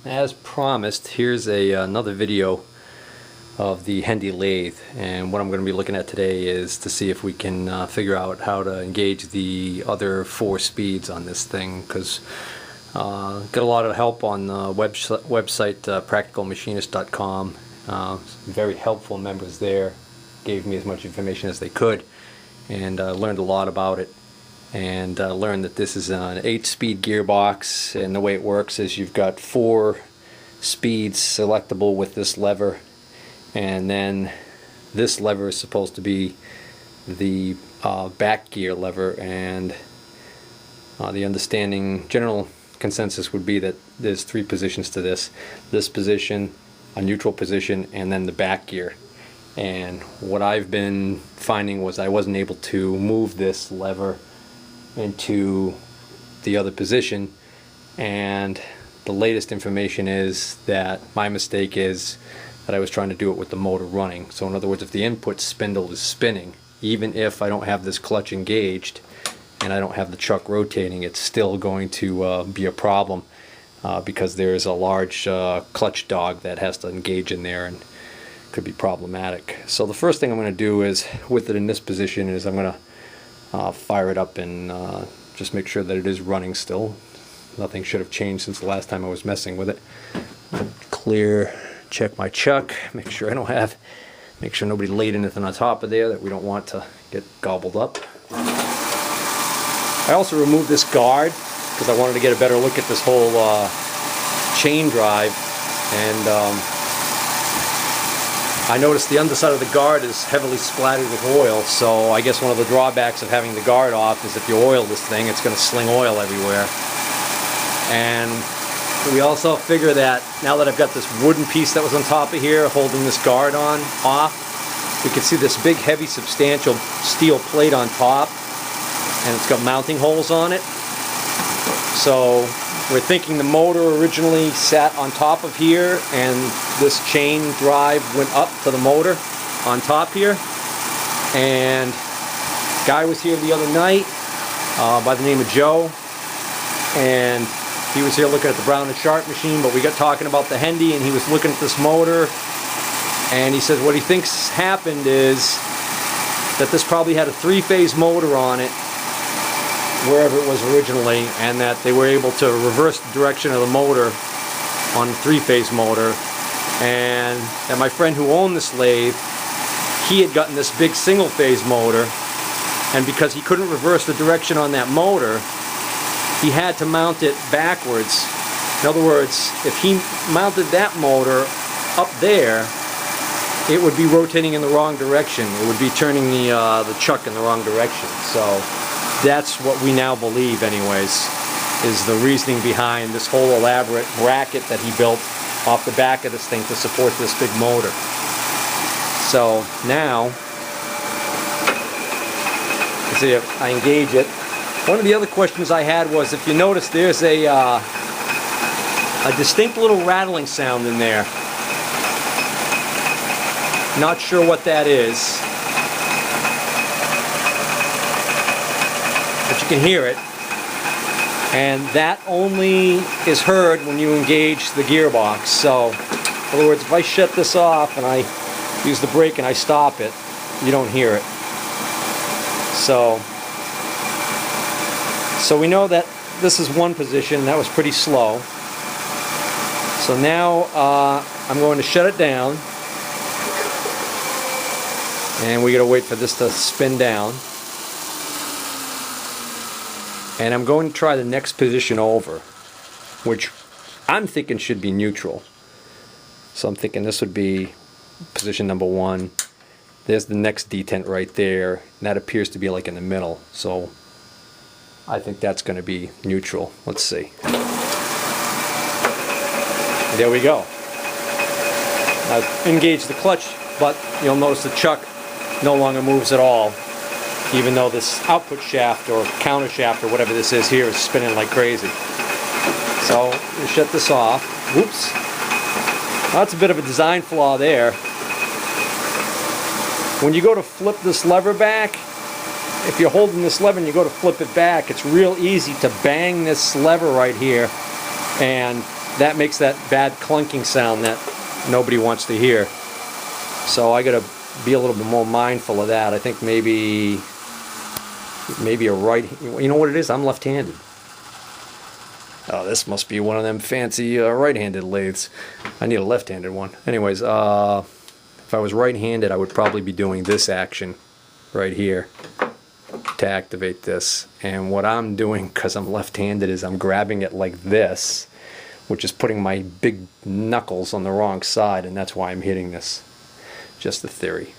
as promised, here's another video of the Hendey Lathe, and what I'm going to be looking at today is to see if we can figure out how to engage the other 4 speeds on this thing, because got a lot of help on the website practicalmachinist.com. Very helpful members there, gave me as much information as they could, and learned a lot about it. And learned that this is an 8-speed gearbox, and the way it works is you've got 4 speeds selectable with this lever, and then this lever is supposed to be the back gear lever, and the understanding, general consensus would be that there's 3 positions to this position, a neutral position, and then the back gear. And what I've been finding was I wasn't able to move this lever into the other position, and the latest information is that my mistake is that I was trying to do it with the motor running. So in other words, if the input spindle is spinning, even if I don't have this clutch engaged and I don't have the chuck rotating, it's still going to be a problem because there's a large clutch dog that has to engage in there and could be problematic. So the first thing I'm going to do is, with it in this position, is I'm going to fire it up and just make sure that it is running still. Nothing should have changed since the last time I was messing with it. Check my chuck, make sure nobody laid anything on top of there that we don't want to get gobbled up. I also removed this guard because I wanted to get a better look at this whole chain drive, and I noticed the underside of the guard is heavily splattered with oil, so I guess one of the drawbacks of having the guard off is if you oil this thing, it's going to sling oil everywhere. And we also figure that now that I've got this wooden piece that was on top of here holding this guard off, we can see this big, heavy, substantial steel plate on top, and it's got mounting holes on it. So we're thinking the motor originally sat on top of here, and this chain drive went up to the motor on top here. And guy was here the other night by the name of Joe, and he was here looking at the Brown and Sharp machine, but we got talking about the Hendey, and he was looking at this motor, and he says what he thinks happened is that this probably had a 3-phase motor on it wherever it was originally, and that they were able to reverse the direction of the motor on the 3-phase motor, and that my friend who owned this lathe, he had gotten this big single-phase motor, and because he couldn't reverse the direction on that motor, he had to mount it backwards. In other words, if he mounted that motor up there, it would be rotating in the wrong direction. It would be turning the chuck in the wrong direction. So that's what we now believe, anyways, is the reasoning behind this whole elaborate bracket that he built off the back of this thing to support this big motor. So now, let's see if I engage it. One of the other questions I had was, if you notice, there's a distinct little rattling sound in there. Not sure what that is, but you can hear it, and that only is heard when you engage the gearbox. So, in other words, if I shut this off and I use the brake and I stop it, you don't hear it. So we know that this is one position. That was pretty slow. So now I'm going to shut it down, and we got to wait for this to spin down. And I'm going to try the next position over, which I'm thinking should be neutral. So I'm thinking this would be position number 1. There's the next detent right there, and that appears to be like in the middle. So I think that's going to be neutral. Let's see. There we go. I've engaged the clutch, but you'll notice the chuck no longer moves at all, even though this output shaft or counter shaft or whatever this is here is spinning like crazy. So we'll shut this off. Whoops. That's a bit of a design flaw there. When you go to flip this lever back, if you're holding this lever and you go to flip it back, it's real easy to bang this lever right here and that makes that bad clunking sound that nobody wants to hear. So I gotta be a little bit more mindful of that. I think maybe a right, you know what it is? I'm left-handed. Oh, this must be one of them fancy right-handed lathes. I need a left-handed one. Anyways, if I was right-handed, I would probably be doing this action right here to activate this. And what I'm doing, because I'm left-handed, is I'm grabbing it like this, which is putting my big knuckles on the wrong side, and that's why I'm hitting this. Just the theory.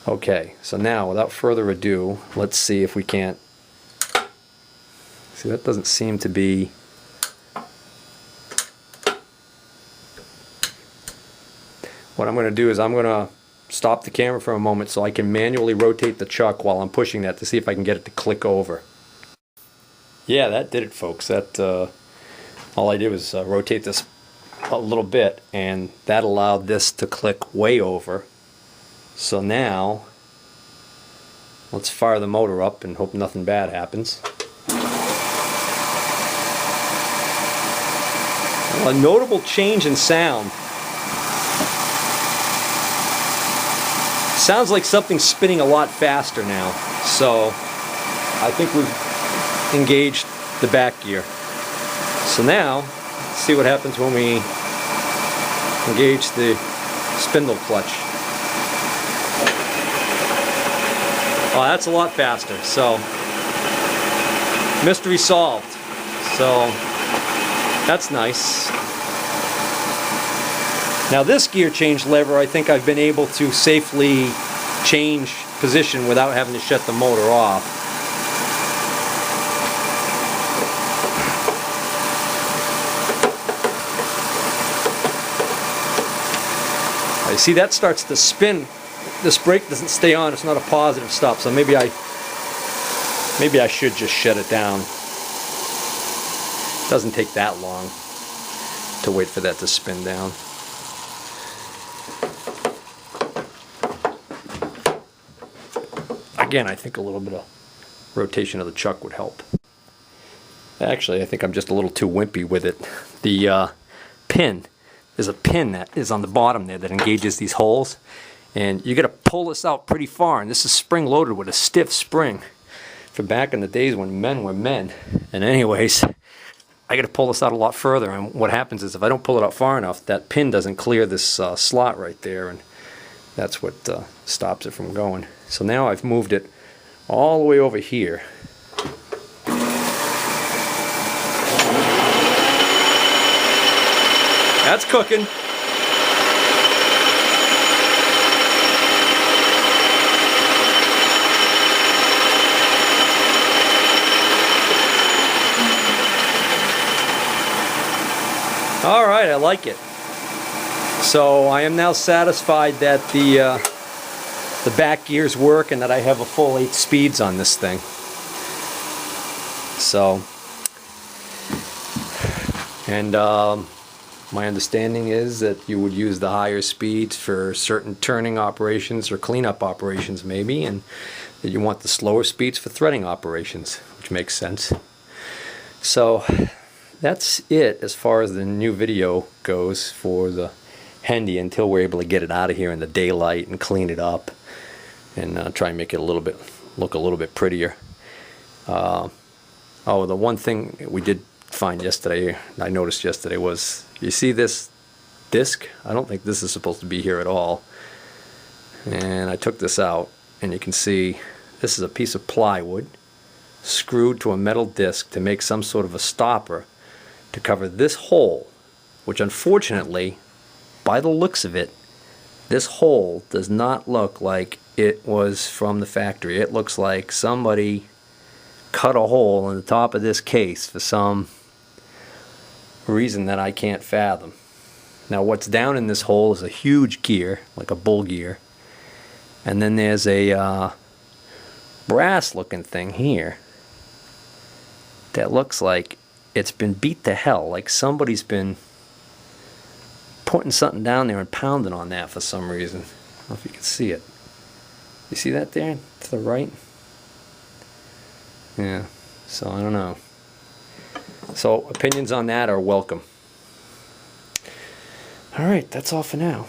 Okay, so now without further ado, let's see if we can't. See, that doesn't seem to be. What I'm going to do is I'm going to stop the camera for a moment so I can manually rotate the chuck while I'm pushing that to see if I can get it to click over. Yeah, that did it, folks. That all I did was rotate this a little bit, and that allowed this to click way over. So now let's fire the motor up and hope nothing bad happens. Well, a notable change in sound. Sounds like something's spinning a lot faster now, so I think we've engaged the back gear. So now, let's see what happens when we engage the spindle clutch. Oh, that's a lot faster, so mystery solved. So that's nice. Now this gear change lever, I think I've been able to safely change position without having to shut the motor off. You see, that starts to spin. This brake doesn't stay on, it's not a positive stop, so maybe I should just shut it down. It doesn't take that long to wait for that to spin down. Again, I think a little bit of rotation of the chuck would help. Actually, I think I'm just a little too wimpy with it. The pin, there's a pin that is on the bottom there that engages these holes, and you got to pull this out pretty far, and this is spring loaded with a stiff spring from back in the days when men were men. And anyways, I got to pull this out a lot further, and what happens is if I don't pull it out far enough, that pin doesn't clear this slot right there, and that's what stops it from going. So now I've moved it all the way over here. That's cooking. All right, I like it. So I am now satisfied that the back gears work and that I have a full 8 speeds on this thing. So, and my understanding is that you would use the higher speeds for certain turning operations or cleanup operations maybe, and that you want the slower speeds for threading operations, which makes sense. So that's it as far as the new video goes for the Hendey until we're able to get it out of here in the daylight and clean it up and try and make it look a little bit prettier. Oh, the one thing we did find yesterday, I noticed yesterday, was you see this disc? I don't think this is supposed to be here at all. And I took this out, and you can see this is a piece of plywood screwed to a metal disc to make some sort of a stopper to cover this hole, which unfortunately, by the looks of it, this hole does not look like it was from the factory. It looks like somebody cut a hole in the top of this case for some reason that I can't fathom. Now what's down in this hole is a huge gear, like a bull gear, and then there's a brass looking thing here that looks like it's been beat to hell, like somebody's been putting something down there and pounding on that for some reason. I don't know if you can see it. You see that there to the right? Yeah, so I don't know. So opinions on that are welcome. Alright, that's all for now.